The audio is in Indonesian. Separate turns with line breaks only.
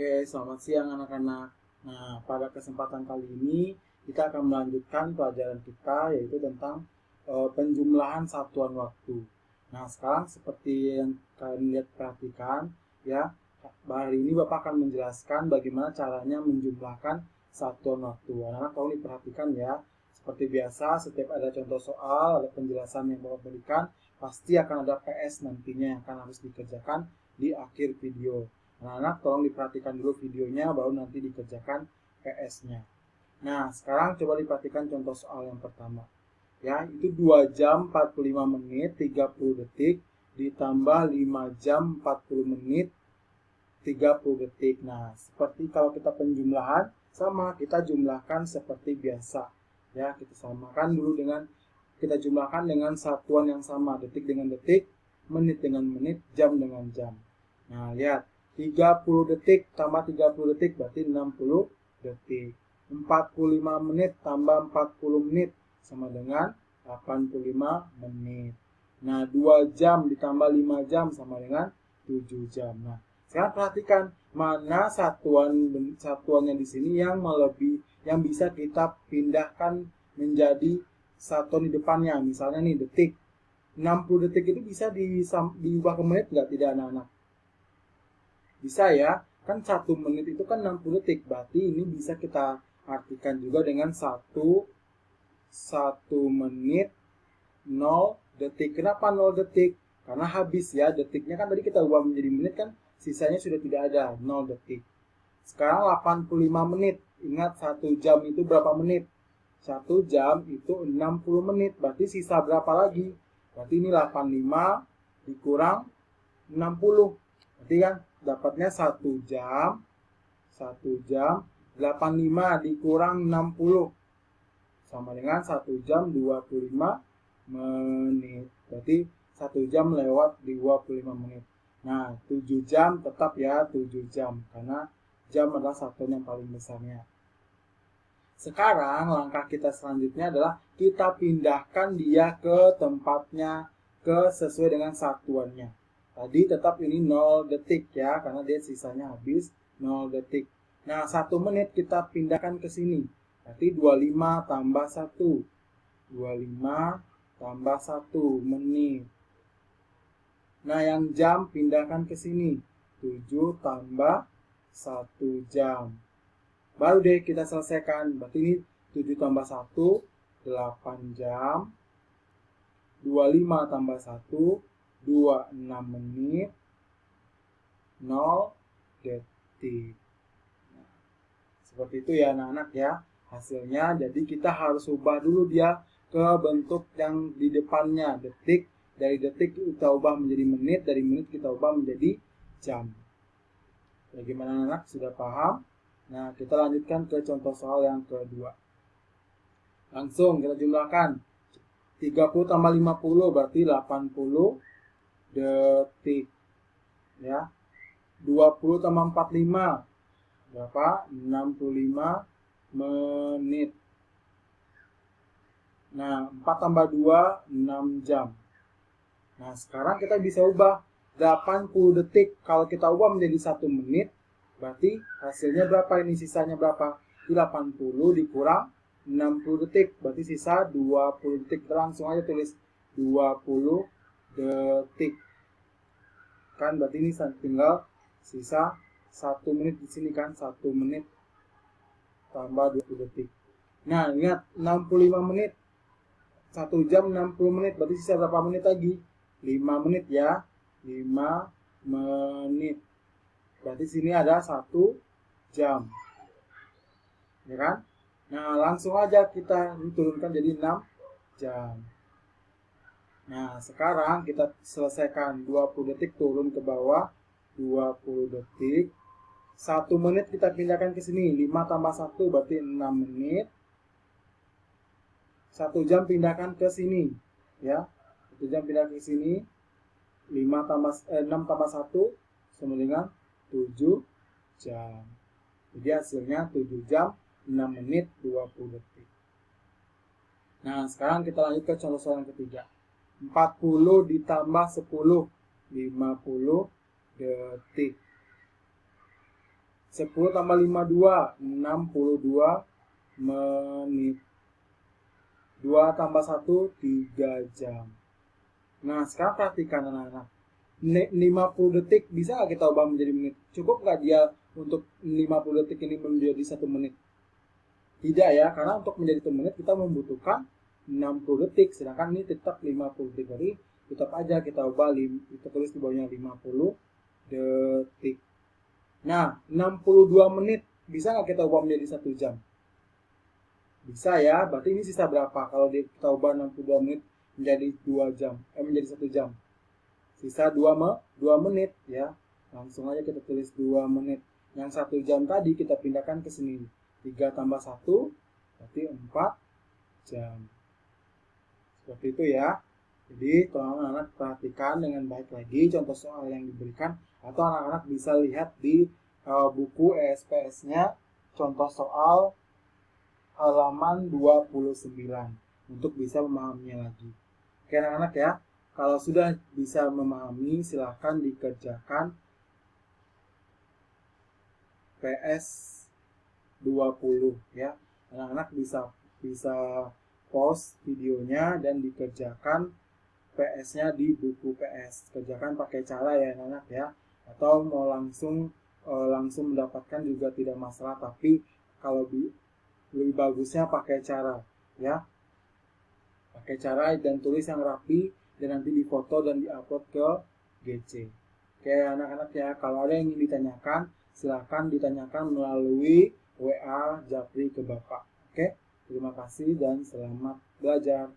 Oke, selamat siang anak-anak. Nah, pada kesempatan kali ini kita akan melanjutkan pelajaran kita yaitu tentang penjumlahan satuan waktu. Nah, sekarang seperti yang kalian lihat perhatikan ya, hari ini Bapak akan menjelaskan bagaimana caranya menjumlahkan satuan waktu. Anak-anak tolong diperhatikan ya. Seperti biasa, setiap ada contoh soal, ada penjelasan yang Bapak berikan, pasti akan ada PS nantinya yang akan harus dikerjakan di akhir video. Anak-anak tolong diperhatikan dulu videonya, baru nanti dikerjakan PS-nya. Nah, sekarang coba diperhatikan contoh soal yang pertama. Ya, itu 2 jam 45 menit 30 detik ditambah 5 jam 40 menit 30 detik. Nah, seperti kalau kita penjumlahan, sama kita jumlahkan seperti biasa. Ya, kita samakan dulu dengan kita jumlahkan dengan satuan yang sama, detik dengan detik, menit dengan menit, jam dengan jam. Nah, lihat, 30 detik tambah 30 detik berarti 60 detik. 45 menit tambah 40 menit sama dengan 85 menit. Nah, 2 jam ditambah 5 jam sama dengan 7 jam. Nah, sekarang perhatikan mana satuannya di sini yang yang bisa kita pindahkan menjadi satuan di depannya. Misalnya nih detik. 60 detik itu bisa diubah ke menit nggak? Tidak, anak-anak? Bisa ya. Kan 1 menit itu kan 60 detik. Berarti ini bisa kita artikan juga dengan 1 menit 0 detik. Kenapa 0 detik? Karena habis ya, detiknya kan tadi kita ubah menjadi menit kan, sisanya sudah tidak ada, 0 detik. Sekarang 85 menit. Ingat 1 jam itu berapa menit? 1 jam itu 60 menit. Berarti sisa berapa lagi? Berarti ini 85 dikurang 60. Berarti kan dapatnya 1 jam 85 dikurang 60 sama dengan 1 jam 25 menit. Berarti 1 jam lewat 25 menit. Nah, 7 jam tetap ya 7 jam karena jam adalah satuan yang paling besarnya. Sekarang langkah kita selanjutnya adalah kita pindahkan dia ke tempatnya sesuai dengan satuannya. Tadi tetap ini 0 detik ya karena dia sisanya habis 0 detik. Nah, 1 menit kita pindahkan ke sini. Berarti 25 tambah 1. 25 tambah 1 menit. Nah, yang jam pindahkan ke sini. 7 tambah 1 jam. Baru deh kita selesaikan. Berarti ini 7 tambah 1, 8 jam. 25 tambah 1, 26 menit. 0 detik. Nah, seperti itu ya anak-anak ya. Hasilnya, jadi kita harus ubah dulu dia ke bentuk yang di depannya. Detik, dari detik kita ubah menjadi menit, dari menit kita ubah menjadi jam. Bagaimana anak? Sudah paham? Nah, kita lanjutkan ke contoh soal yang kedua. Langsung kita jumlahkan. 30 tambah 50 berarti 80 detik. Ya. 20 tambah 45 berapa? 65 menit. Nah, 4 tambah 2 6 jam. Nah, sekarang kita bisa ubah 80 detik. Kalau kita ubah menjadi 1 menit, berarti hasilnya berapa ini? Sisanya berapa? 80 dikurang 60 detik. Berarti sisa 20 detik. Kita langsung aja tulis 20 detik. Kan berarti ini tinggal sisa 1 menit di sini kan. 1 menit tambah 20 detik. Nah, ingat 65 menit. 1 jam 60 menit. Berarti sisa berapa menit lagi? 5 menit ya. 5 menit. Berarti sini ada 1 jam. Ya kan? Nah, langsung aja kita turunkan jadi 6 jam. Nah, sekarang kita selesaikan 20 detik turun ke bawah. 20 detik. 1 menit kita pindahkan ke sini. 5 tambah 1 berarti 6 menit. 1 jam pindahkan ke sini. Ya. 1 jam pindah ke sini, 6 tambah 1 sama dengan 7 jam. Jadi hasilnya 7 jam 6 menit 20 detik. Nah, sekarang kita lanjut ke contoh soal yang ketiga. 40 ditambah 10, 50 detik. 10 tambah 52, 62 menit. 2 tambah 1, 3 jam. Nah, sekarang perhatikan anak-anak. 50 detik bisa nggak kita ubah menjadi menit? Cukup nggak dia untuk 50 detik ini menjadi 1 menit? Tidak ya, karena untuk menjadi 1 menit kita membutuhkan 60 detik, sedangkan ini tetap 50 detik. Jadi tetap aja kita ubah, kita tulis di bawahnya 50 detik. Nah, 62 menit bisa nggak kita ubah menjadi 1 jam? Bisa ya, berarti ini sisa berapa? Kalau kita ubah 62 menit menjadi 2 jam, menjadi 1 jam. Sisa 2 menit ya. Langsung aja kita tulis 2 menit. Yang 1 jam tadi kita pindahkan ke sini. 3 tambah 1 berarti 4 jam. Seperti itu ya. Jadi tolong anak-anak perhatikan dengan baik lagi contoh soal yang diberikan, atau anak-anak bisa lihat di buku ESPS-nya contoh soal halaman 29 untuk bisa memahaminya lagi. Oke anak-anak ya, kalau sudah bisa memahami silahkan dikerjakan PS 20 ya. Anak-anak bisa pause videonya dan dikerjakan PS-nya di buku PS. Kerjakan pakai cara ya anak-anak ya. Atau mau langsung mendapatkan juga tidak masalah, tapi kalau lebih bagusnya pakai cara ya. Pakai cara dan tulis yang rapi dan nanti difoto dan diupload ke GC. Oke anak-anak ya, kalau ada yang ingin ditanyakan silahkan ditanyakan melalui WA Japri ke Bapak. Oke, terima kasih dan selamat belajar.